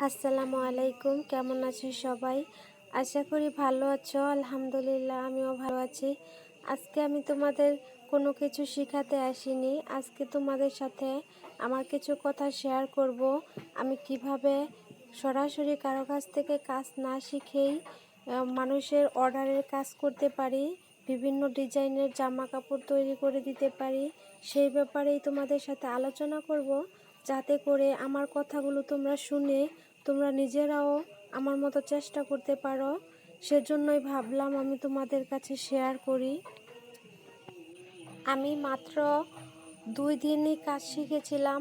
আসসালামু আলাইকুম, কেমন আছো সবাই? আশা করি ভালো আছো। আলহামদুলিল্লাহ, আমিও ভালো আছি। আজকে আমি তোমাদের কোনো কিছু শেখাতে আসিনি। আজকে তোমাদের সাথে আমার কিছু কথা শেয়ার করব। আমি কিভাবে সরাসরি কারো কাছ থেকে কাজ না শিখেই মানুষের অর্ডারের কাজ করতে পারি, বিভিন্ন ডিজাইনের জামা কাপড় তৈরি করে দিতে পারি, সেই ব্যাপারেই তোমাদের সাথে আলোচনা করব, যাতে করে আমার কথাগুলো তোমরা শুনে তোমরা নিজেরাও আমার মতো চেষ্টা করতে পারো। সেজন্যই ভাবলাম আমি তোমাদের কাছে শেয়ার করি। আমি মাত্র 2 দিনই কাজ শিখেছিলাম।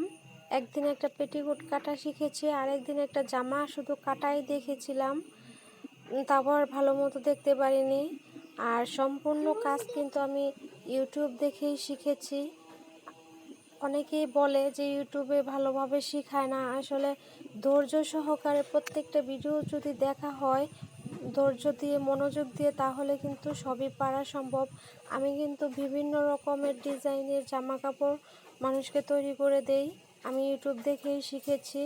একদিন একটা পেটিকোট কাটা শিখেছি, আর একদিন একটা জামা শুধু কাটাই দেখেছিলাম, তারপর ভালো মতো দেখতে পারিনি। আর সম্পূর্ণ কাজ কিন্তু আমি ইউটিউব দেখেই শিখেছি। অনেকেই বলে যে ইউটিউবে ভালোভাবে শেখায় না, আসলে ধৈর্য সহকারে প্রত্যেকটা ভিডিও যদি দেখা হয়, ধৈর্য দিয়ে মনোযোগ দিয়ে, তাহলে কিন্তু সবই পারা সম্ভব। আমি কিন্তু বিভিন্ন রকমের ডিজাইনের জামা কাপড় মানুষকে তৈরি করে দেই, আমি ইউটিউব দেখেই শিখেছি।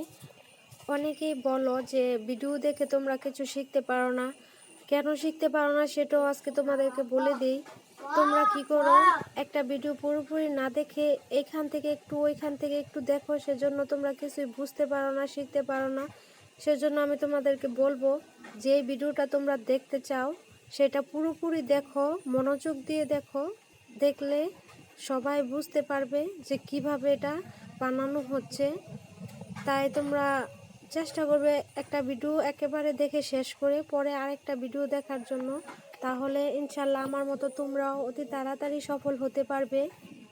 অনেকেই বলো যে ভিডিও দেখে তোমরা কিছু শিখতে পারো না, কেন শিখতে পারো না সেটাও আজকে তোমাদেরকে বলে দিই। তোমরা কি করো, একটা ভিডিও পুরোপুরি না দেখে এইখান থেকে একটু ওইখান থেকে একটু দেখো, সেজন্য তোমরা কিছুই বুঝতে পারো না, শিখতে পারো না। সেজন্য আমি তোমাদেরকে বলবো, যে ভিডিওটা তোমরা দেখতে চাও সেটা পুরোপুরি দেখো, মনোযোগ দিয়ে দেখো। দেখলে সবাই বুঝতে পারবে যে কিভাবে এটা বানানো হচ্ছে। তাই তোমরা চেষ্টা করবে একটা ভিডিও একেবারে দেখে শেষ করে পরে আরেকটা ভিডিও দেখার জন্য, তাহলে ইনশাল্লাহ আমার মতো তোমরাও অতি তাড়াতাড়ি সফল হতে পারবে।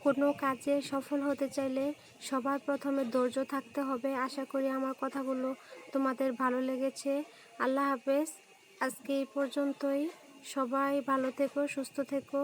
কোনো কাজে সফল হতে চাইলে সবার প্রথমে ধৈর্য থাকতে হবে। আশা করি আমার কথাগুলো তোমাদের ভালো লেগেছে। আল্লাহ হাফেজ। আজকে এই পর্যন্তই। সবাই ভালো থেকো, সুস্থ থেকো।